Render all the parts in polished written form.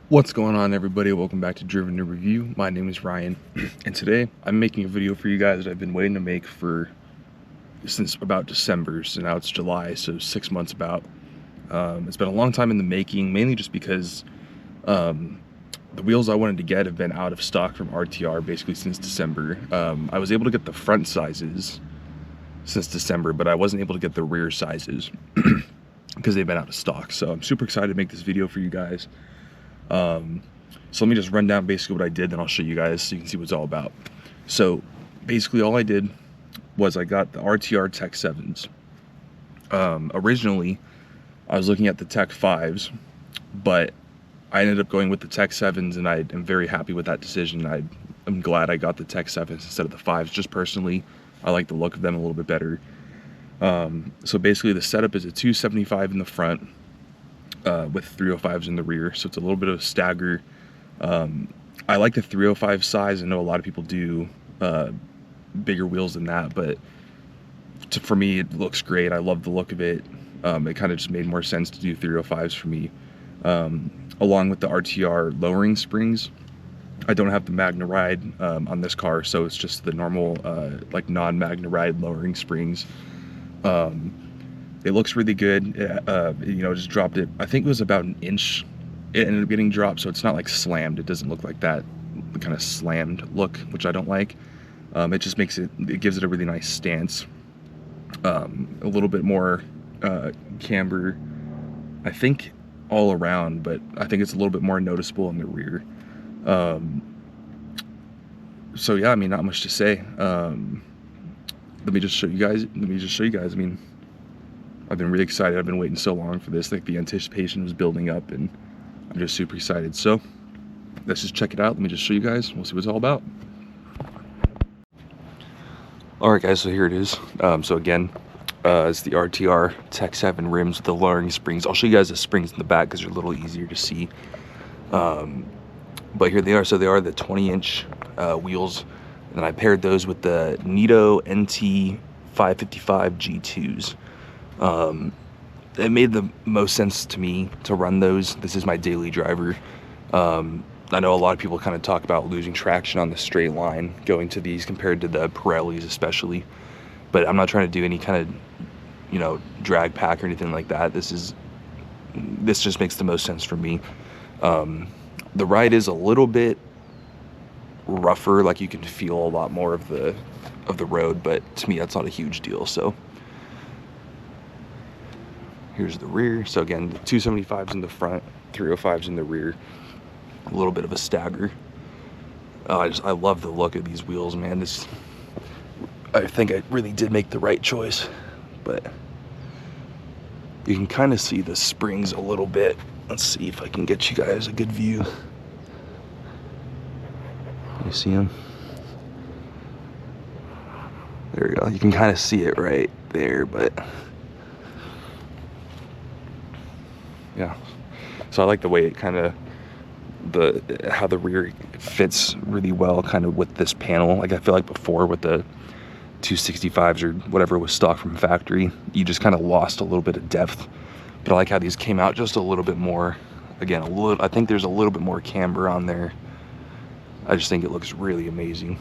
What's going on, everybody? Welcome back to Driven to Review. My name is Ryan, and today I'm making a video for you guys that I've been waiting to make since about December. So now it's July, so 6 months about. It's been a long time in the making, mainly just because the wheels I wanted to get have been out of stock from RTR basically since December. I was able to get the front sizes since December, but I wasn't able to get the rear sizes because they've been out of stock. So I'm super excited to make this video for you guys. So let me just run down basically what I did, then I'll show you guys so you can see what it's all about. So basically all I did was I got the RTR Tech 7s. Originally I was looking at the Tech 5s, but I ended up going with the Tech 7s, and I am very happy with that decision. I'm glad I got the Tech 7s instead of the 5s. Just personally, I like the look of them a little bit better. So basically the setup is a 275 in the front, with 305s in the rear, so it's a little bit of a stagger. I like the 305 size. I know a lot of people do bigger wheels than that, but for me it looks great. I love the look of it. It kind of just made more sense to do 305s for me, along with the RTR lowering springs. I don't have the Magna Ride on this car, so it's just the normal like non-Magna Ride lowering springs. It looks really good. You know, just dropped it. I think it was about an inch. It ended up getting dropped, so it's not like slammed. It doesn't look like that kind of slammed look, which I don't like. It just makes it gives it a really nice stance. A little bit more camber, I think, all around, but I think it's a little bit more noticeable in the rear. So yeah, I mean, not much to say. Let me just show you guys. I mean, I've been really excited. I've been waiting so long for this. Like, the anticipation was building up, and I'm just super excited. So let's just check it out. Let me just show you guys. We'll see what it's all about. All right, guys, so here it is. So again, it's the RTR Tech 7 rims with the lowering springs. I'll show you guys the springs in the back because they're a little easier to see. But here they are. So they are the 20-inch wheels, and I paired those with the Nito NT 555 G2s. It made the most sense to me to run those. This is my daily driver. I know a lot of people kind of talk about losing traction on the straight line going to these compared to the Pirellis especially, but I'm not trying to do any kind of, you know, drag pack or anything like that. This just makes the most sense for me. The ride is a little bit rougher, like you can feel a lot more of the road, but to me that's not a huge deal. So here's the rear. So again, the 275s in the front, 305s in the rear. A little bit of a stagger. I love the look of these wheels, man. I think I really did make the right choice, but you can kind of see the springs a little bit. Let's see if I can get you guys a good view. You see them? There we go. You can kind of see it right there, but yeah. So I like the way it kind of, how the rear fits really well kind of with this panel. Like, I feel like before with the 265s or whatever was stock from factory, you just kind of lost a little bit of depth. But I like how these came out just a little bit more. Again, I think there's a little bit more camber on there. I just think it looks really amazing.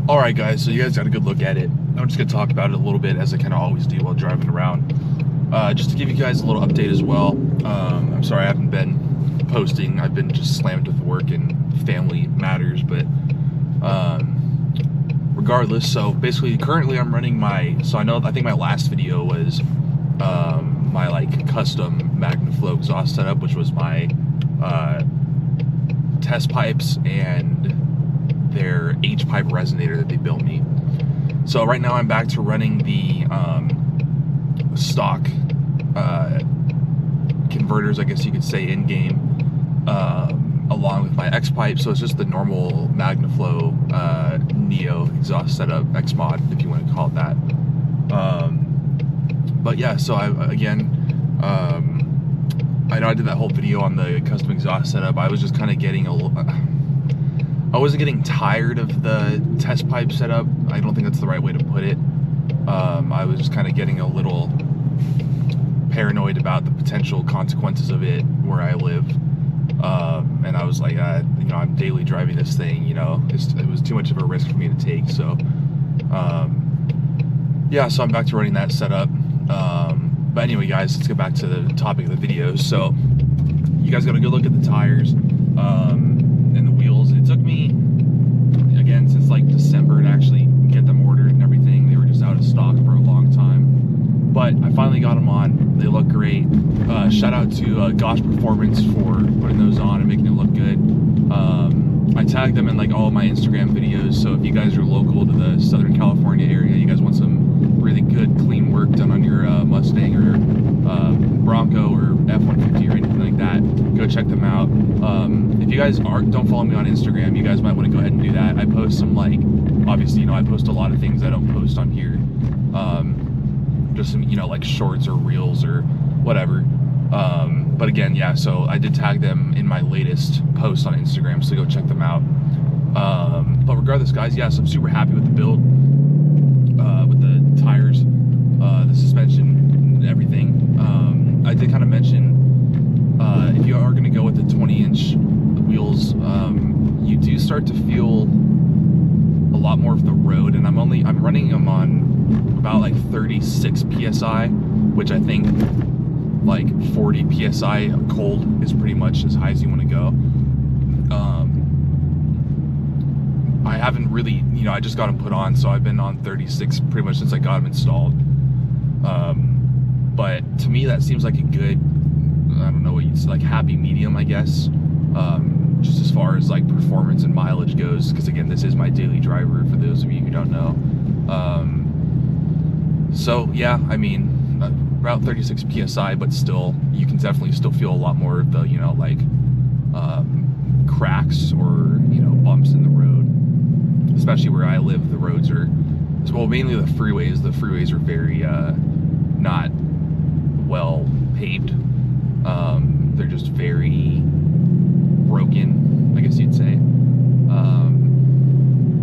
Alright guys, so you guys got a good look at it. I'm just going to talk about it a little bit, as I kind of always do while driving around. Just to give you guys a little update as well. I'm sorry I haven't been posting. I've been just slammed with work and family matters, but regardless, so basically currently I'm running my, I think my last video was my like like custom MagnaFlow exhaust setup, which was my test pipes and their H-pipe resonator that they built me. So right now I'm back to running the stock converters, I guess you could say, in game, along with my X pipe. So it's just the normal MagnaFlow Neo exhaust setup, X mod if you want to call it that. But yeah, so I know I did that whole video on the custom exhaust setup. I was just kind of getting I wasn't getting tired of the test pipe setup. I don't think that's the right way to put it. I was just kind of getting a little paranoid about the potential consequences of it where I live. And I was like, I'm daily driving this thing, it was too much of a risk for me to take. So, yeah, so I'm back to running that setup. But anyway, guys, let's get back to the topic of the video. So, you guys got a good look at the tires and the wheels. It took me, again, since like December to actually get them ordered and everything. They were just out of stock for a long time. But I finally got them on. They look great. Shout out to Gosh Performance for putting those on and making it look good. I tagged them in like all of my Instagram videos, so if you guys are local to the Southern California area, you guys want some really good, clean work done on your Mustang or Bronco or F-150 or anything like that, go check them out. If you guys don't follow me on Instagram, you guys might want to go ahead and do that. I post some, like, obviously, I post a lot of things I don't post on here. Just some, like shorts or reels or whatever. But again, yeah, so I did tag them in my latest post on Instagram, so go check them out. But regardless, guys, yes, I'm super happy with the build, with the tires, the suspension, and everything. I did kind of mention, if you are going to go with the 20-inch wheels, you do start to feel a lot more of the road, and I'm running them on about like 36 psi, which I think like 40 psi cold is pretty much as high as you want to go. I haven't really, I just got them put on, so I've been on 36 pretty much since I got them installed. But to me, that seems like a good, I don't know what you'd say, like happy medium, I guess. Just as far as like performance and mileage goes, because again, this is my daily driver for those of you who don't know. So yeah, I mean, about 36 psi, but still, you can definitely still feel a lot more of the, like cracks or bumps in the road. Especially where I live, the roads are, well, mainly the freeways. The freeways are very not well paved. They're just very broken, I guess you'd say.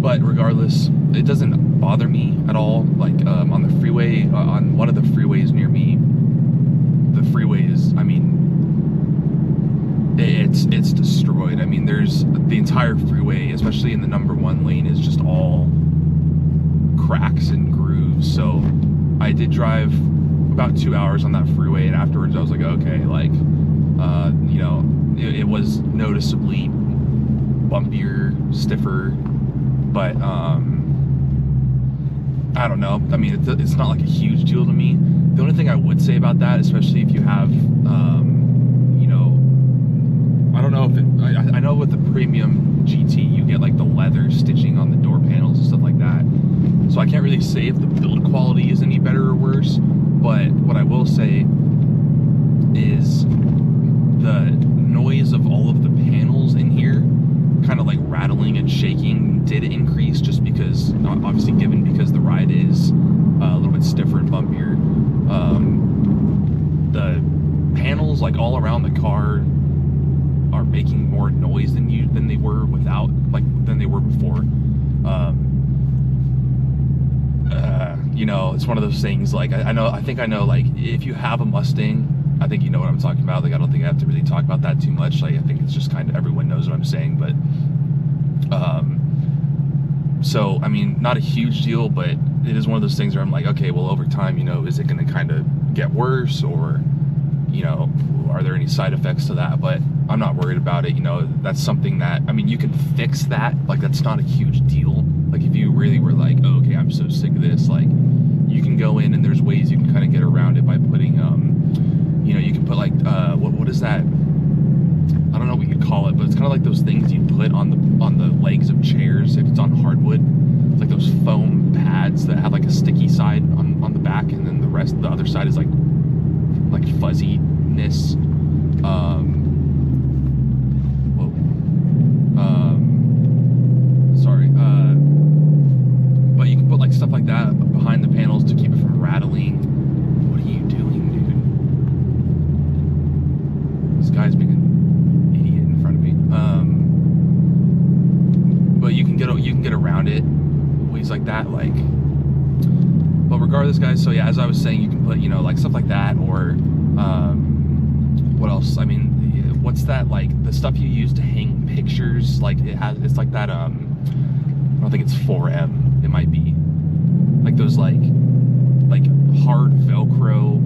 But regardless, it doesn't bother me at all. Like on the freeway, on one of the freeways near me, the freeways, I mean, it's destroyed. I mean, there's the entire freeway, especially in the number 1 lane, is just all cracks and grooves. So I did drive about 2 hours on that freeway, and afterwards I was like, okay, like, it was noticeably bumpier, stiffer, but I don't know. I mean, it's not like a huge deal to me. The only thing I would say about that, especially if you have, I don't know if I know with the premium GT, you get like the leather stitching on the door panels and stuff like that. So I can't really say if the build quality is any better or worse, but what I will say is the noise of all of the panels in here kind of like rattling and shaking did increase, just because, obviously because the ride is a little bit stiffer and bumpier. The panels like all around the car are making more noise than they were before. It's one of those things, like, I think I know, like, if you have a Mustang, I think you know what I'm talking about. Like, I don't think I have to really talk about that too much. Like, I think it's just kind of, everyone knows what I'm saying, but so I mean, not a huge deal, but it is one of those things where I'm like, okay, well, over time, is it going to kind of get worse, or are there any side effects to that? But I'm not worried about it. That's something that, I mean, you can fix that. Like, that's not a huge deal. Like, if you really were like, oh, okay, I'm so sick of this, like, you can go in and there's ways you can kind of get around it by putting it's kind of like those things you put on the legs of chairs if it's on hardwood. It's like those foam pads that have like a sticky side on the back, and then the other side is like fuzziness. Sorry. But you can put like stuff like that behind the panels to keep it from rattling. What are you doing, dude? This guy's being an idiot in front of me. But you can get around it ways like that, like. But regardless, guys. So yeah, as I was saying, you can put, you know, like stuff like that, or what else? I mean, what's that, like the stuff you use to hang pictures? Like it's like that. I don't think it's 4M. It might be like those like hard Velcro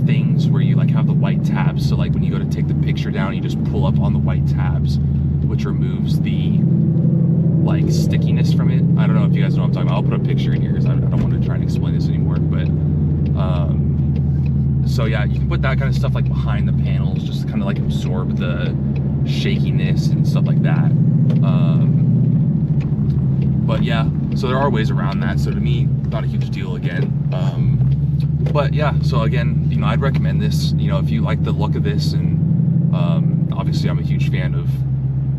things where you like have the white tabs. So like when you go to take the picture down, you just pull up on the white tabs, which removes the like stickiness from it. I don't know if you guys know what I'm talking about. I'll put a picture in here because I don't want to try and explain this anymore. But so yeah, you can put that kind of stuff like behind the panels, just to kind of like absorb the shakiness and stuff like that. But yeah, so there are ways around that. So to me, not a huge deal again. But yeah, so again, you know, I'd recommend this. You know, if you like the look of this, and obviously I'm a huge fan of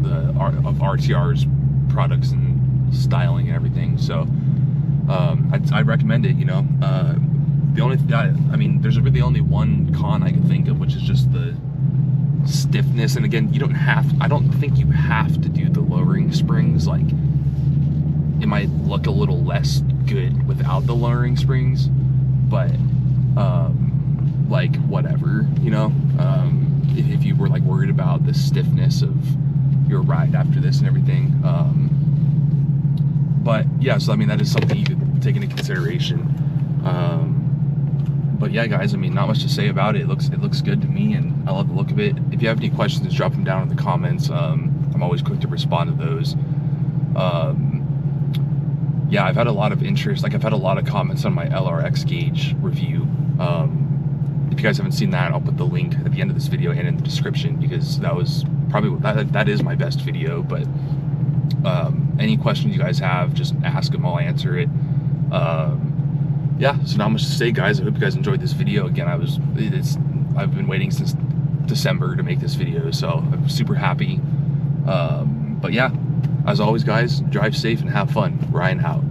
RTR's products and styling and everything. So I'd recommend it. You know, the only I mean, there's really only one con I can think of, which is just the stiffness. And again, I don't think you have to do the lowering springs. Like, it might look a little less good without the lowering springs, but like whatever, you know. If you were like worried about the stiffness of your ride after this and everything, but yeah, so I mean, that is something you could take into consideration. But yeah, guys, I mean, not much to say about it. It looks good to me, and I love the look of it. If you have any questions, drop them down in the comments. I'm always quick to respond to those. Yeah, I've had a lot of interest. Like, I've had a lot of comments on my LRX gauge review. If you guys haven't seen that, I'll put the link at the end of this video and in the description, because that was probably that is my best video. But any questions you guys have, just ask them. I'll answer it. Yeah, so not much to say, guys. I hope you guys enjoyed this video. Again, I've been waiting since December to make this video, so I'm super happy. But yeah, as always, guys, drive safe and have fun. Ryan out.